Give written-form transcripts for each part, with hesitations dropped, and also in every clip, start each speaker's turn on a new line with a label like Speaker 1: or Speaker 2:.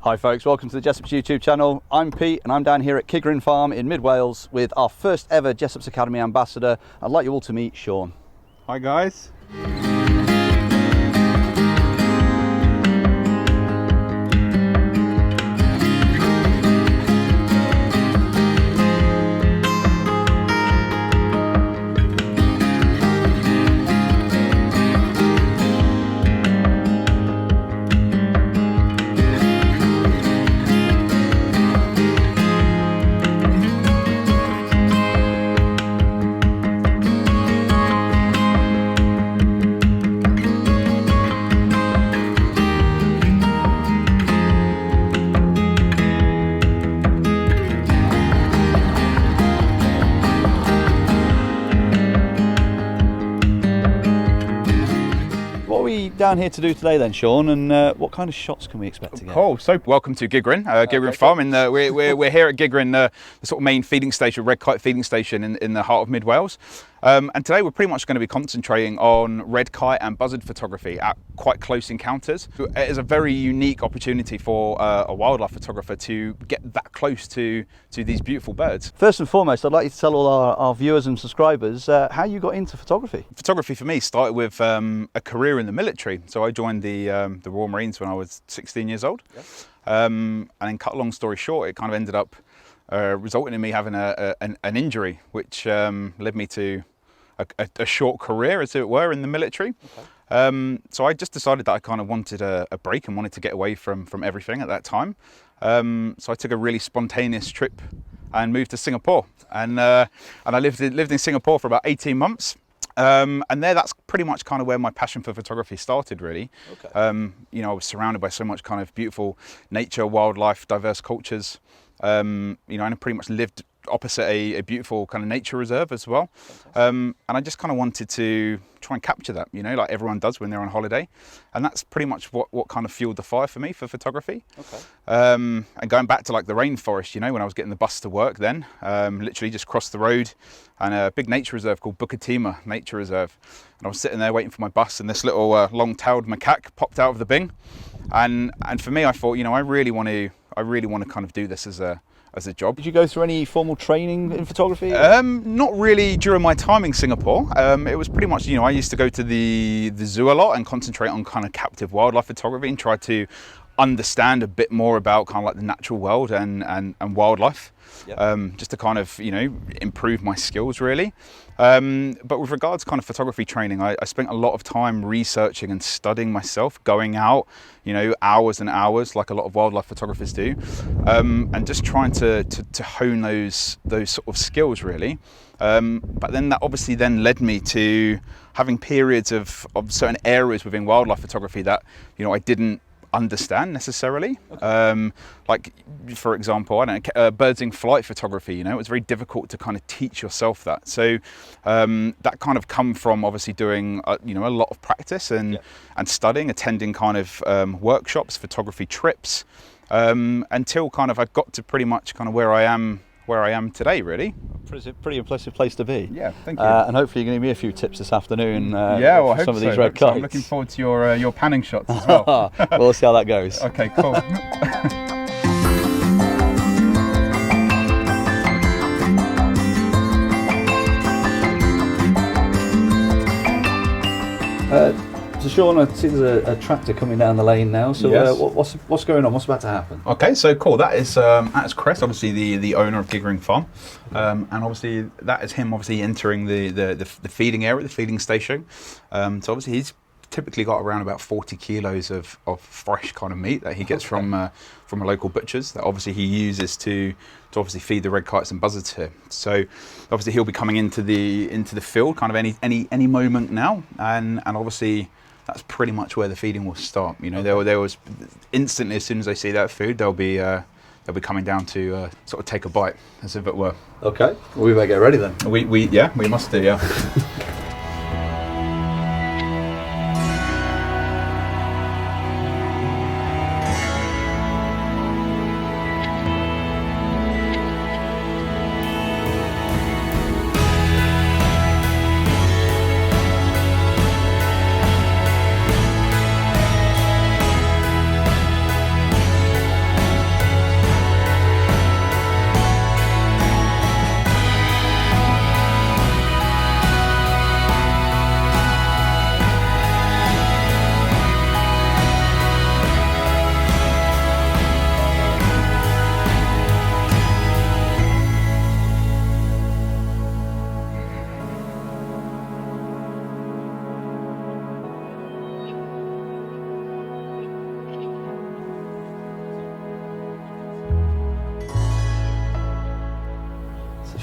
Speaker 1: Hi folks, welcome to the Jessops YouTube channel. I'm Pete and I'm down here at Gigrin Farm in mid Wales with our first ever Jessops Academy ambassador. I'd like you all to meet Sean.
Speaker 2: Hi guys.
Speaker 1: Down here to do today then, Sean, and what kind of shots can we expect to get?
Speaker 2: Cool. So welcome to Gigrin, Gigrin Farm. We're here at Gigrin, the sort of main feeding station, Red Kite feeding station in the heart of mid Wales. And today we're pretty much going to be concentrating on red kite and buzzard photography at quite close encounters. It is a very unique opportunity for a wildlife photographer to get that close to these beautiful birds.
Speaker 1: First and foremost, I'd like you to tell all our viewers and subscribers how you got into photography.
Speaker 2: Photography for me started with a career in the military. So I joined the Royal Marines when I was 16 years old. Yep. And then cut a long story short, it kind of ended up resulting in me having an injury, which led me to a short career, as it were, in the military. Okay. So I just decided that I kind of wanted a break and wanted to get away from everything at that time. So I took a really spontaneous trip and moved to Singapore. And I lived in Singapore for about 18 months. And that's pretty much kind of where my passion for photography started, really. Okay. You know, I was surrounded by so much kind of beautiful nature, wildlife, diverse cultures. You know, and I pretty much lived opposite a beautiful kind of nature reserve as well. And I just kind of wanted to try and capture that, you know, like everyone does when they're on holiday. And that's pretty much what kind of fueled the fire for me for photography. Okay. And going back to like the rainforest, you know, when I was getting the bus to work then, literally just crossed the road and a big nature reserve called Bukatima Nature Reserve. And I was sitting there waiting for my bus and this little long-tailed macaque popped out of the bing. And for me, I thought, you know, I really want to kind of do this as a job.
Speaker 1: Did you go through any formal training in photography?
Speaker 2: Not really during my time in Singapore. It was pretty much, you know, I used to go to the zoo a lot and concentrate on kind of captive wildlife photography and try to understand a bit more about kind of like the natural world and wildlife. Yep. Just to kind of, you know, improve my skills really. But with regards to kind of photography training, I spent a lot of time researching and studying myself, going out, you know, hours and hours like a lot of wildlife photographers do, and just trying to hone those sort of skills really. But then that obviously then led me to having periods of certain areas within wildlife photography that, you know, I didn't understand necessarily. Okay. Like for example, I don't know, birds in flight photography, you know, it was very difficult to kind of teach yourself that. So that kind of come from obviously doing you know, a lot of practice and studying, attending kind of workshops, photography trips, until kind of I got to pretty much kind of where I am today, really.
Speaker 1: Pretty impressive place to be.
Speaker 2: Yeah, thank you.
Speaker 1: And hopefully you're going to give me a few tips this afternoon.
Speaker 2: Yeah, well, I hope
Speaker 1: some of
Speaker 2: so.
Speaker 1: these red kites.
Speaker 2: I'm looking forward to your panning shots as well.
Speaker 1: Well, we'll see how that goes.
Speaker 2: Okay, cool.
Speaker 1: So Sean, I see there's a tractor coming down the lane now. So
Speaker 2: yes.
Speaker 1: What's going on? What's about to happen?
Speaker 2: Okay, so cool. That is Chris, obviously the owner of Gigrin Farm, and obviously that is him obviously entering the feeding area, the feeding station. So obviously he's typically got around about 40 kilos of fresh kind of meat that he gets from a local butcher's that obviously he uses to obviously feed the red kites and buzzards here. So obviously he'll be coming into the field kind of any moment now, and obviously that's pretty much where the feeding will start. You know, okay. there was instantly, as soon as they see that food, they'll be coming down to sort of take a bite, as if it were.
Speaker 1: Okay, well, we better get ready then.
Speaker 2: We must do, yeah.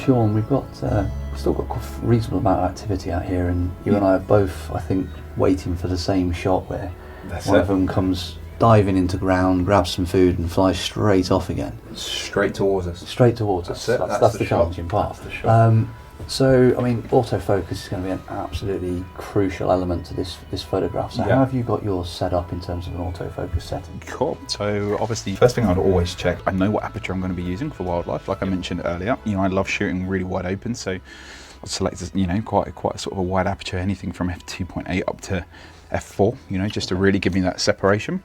Speaker 1: Sean, we've still got a reasonable amount of activity out here, and you and I are both, I think, waiting for the same shot where one of them comes diving into ground, grabs some food, and flies straight off again.
Speaker 2: Straight towards us.
Speaker 1: Straight towards us. That's the challenging part.
Speaker 2: That's the shot.
Speaker 1: So, I mean, autofocus is going to be an absolutely crucial element to this photograph. So, how have you got yours set up in terms of an autofocus setting?
Speaker 2: Cool. So, obviously, first thing I'd always check, I know what aperture I'm going to be using for wildlife, like I mentioned earlier. You know, I love shooting really wide open, so I select, you know, quite sort of a wide aperture, anything from f2.8 up to f4, you know, just to really give me that separation.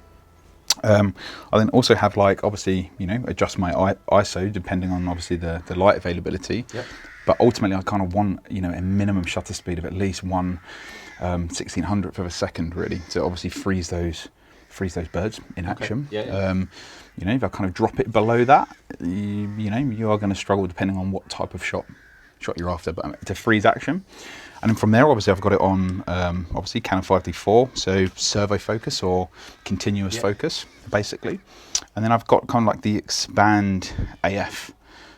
Speaker 2: I then also have, like, obviously, you know, adjust my ISO depending on obviously the light availability. Yep. But ultimately, I kind of want, you know, a minimum shutter speed of at least 1/1600th of a second, really, to obviously freeze those birds in action. Okay. You know, if I kind of drop it below that, you know, you are going to struggle depending on what type of shot you're after, but to freeze action. And then from there, obviously, I've got it on, obviously, Canon 5D4, so servo focus or continuous focus, basically. And then I've got kind of like the expand AF,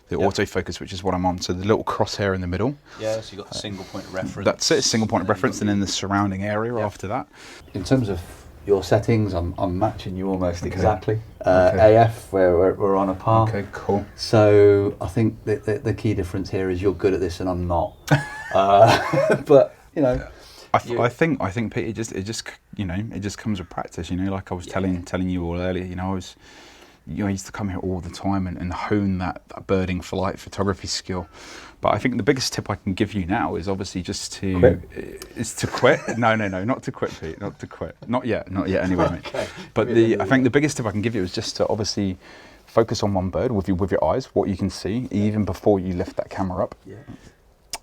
Speaker 2: the autofocus, which is what I'm on. So the little crosshair in the middle.
Speaker 1: Yeah, so you've got the single point of reference.
Speaker 2: That's it, single point of reference, and then the surrounding area after that.
Speaker 1: In terms of your settings, I'm matching you almost exactly. AF, we're on a par.
Speaker 2: Okay, cool.
Speaker 1: So I think the key difference here is you're good at this and I'm not. But you know,
Speaker 2: I think Pete, it just you know, it just comes with practice. You know, like I was telling you all earlier. You know, I used to come here all the time and hone that birding flight photography skill. But I think the biggest tip I can give you now is obviously just to quit. No, not to quit, Pete. Not to quit. Not yet. Anyway, mate. But I think the biggest tip I can give you is just to obviously focus on one bird with your eyes, what you can see, even before you lift that camera up. Yeah.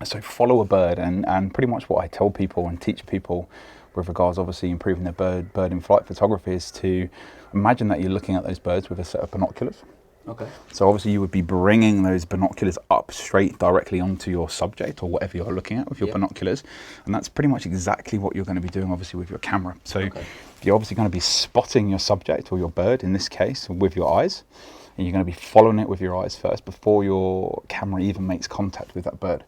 Speaker 2: So follow a bird, and pretty much what I tell people and teach people with regards obviously improving their bird in flight photography is to imagine that you're looking at those birds with a set of binoculars. Okay. So obviously you would be bringing those binoculars up straight directly onto your subject or whatever you're looking at with your binoculars, and that's pretty much exactly what you're going to be doing obviously with your camera. So you're obviously going to be spotting your subject or your bird in this case with your eyes, and you're going to be following it with your eyes first before your camera even makes contact with that bird.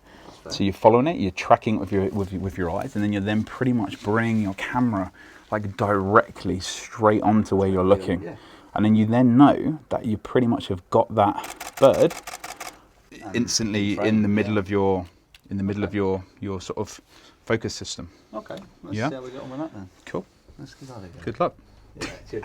Speaker 2: So you're following it, you're tracking it with your eyes, and then you're then pretty much bringing your camera like directly straight onto where you're looking. Yeah. And then you then know that you pretty much have got that bird instantly in the middle of your sort of focus system.
Speaker 1: Okay. Let's see how we get on with that then.
Speaker 2: Cool.
Speaker 1: Let's give that a go.
Speaker 2: Good luck.
Speaker 1: Yeah, cheers.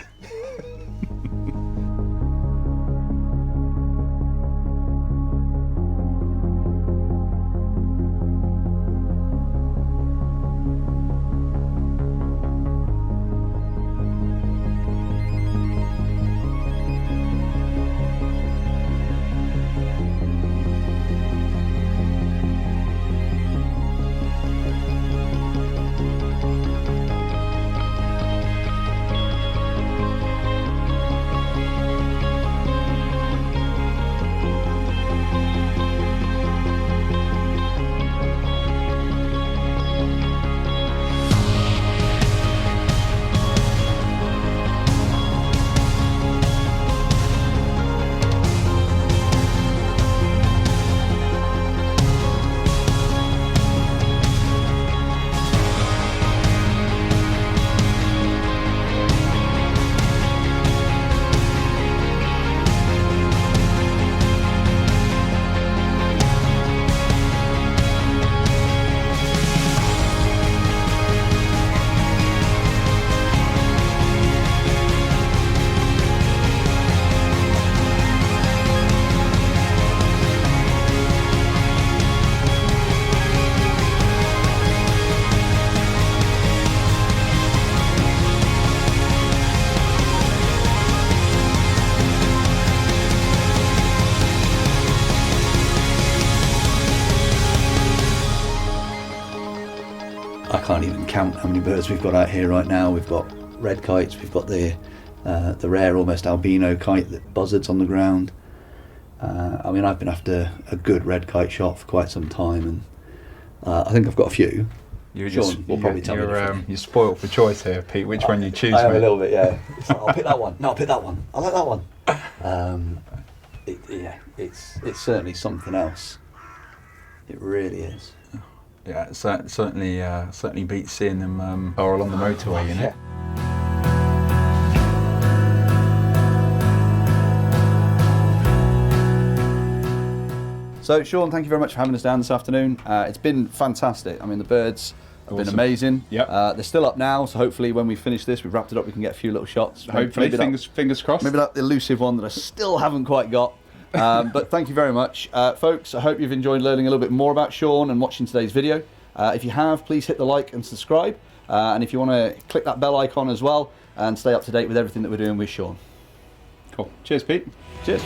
Speaker 1: I can't even count how many birds we've got out here right now. We've got red kites, we've got the rare almost albino kite, the buzzards on the ground. I mean, I've been after a good red kite shot for quite some time, and I think I've got a few. Sean will probably tell me differently.
Speaker 2: You're spoiled for choice here, Pete. Which one you choose?
Speaker 1: I am a little bit, yeah. It's like, I'll pick that one. No, I'll pick that one. I like that one. It's certainly something else. It really is.
Speaker 2: Yeah, it certainly beats seeing them barrel on the motorway, you know.
Speaker 1: So Sean, thank you very much for having us down this afternoon. It's been fantastic. I mean, the birds have been amazing.
Speaker 2: Yep.
Speaker 1: They're still up now, so hopefully when we finish this, we've wrapped it up, we can get a few little shots.
Speaker 2: Hopefully, fingers crossed.
Speaker 1: Maybe that elusive one that I still haven't quite got. But thank you very much. Folks, I hope you've enjoyed learning a little bit more about Sean and watching today's video. If you have, please hit the like and subscribe. And if you want to click that bell icon as well and stay up to date with everything that we're doing with Sean.
Speaker 2: Cool. Cheers, Pete.
Speaker 1: Cheers.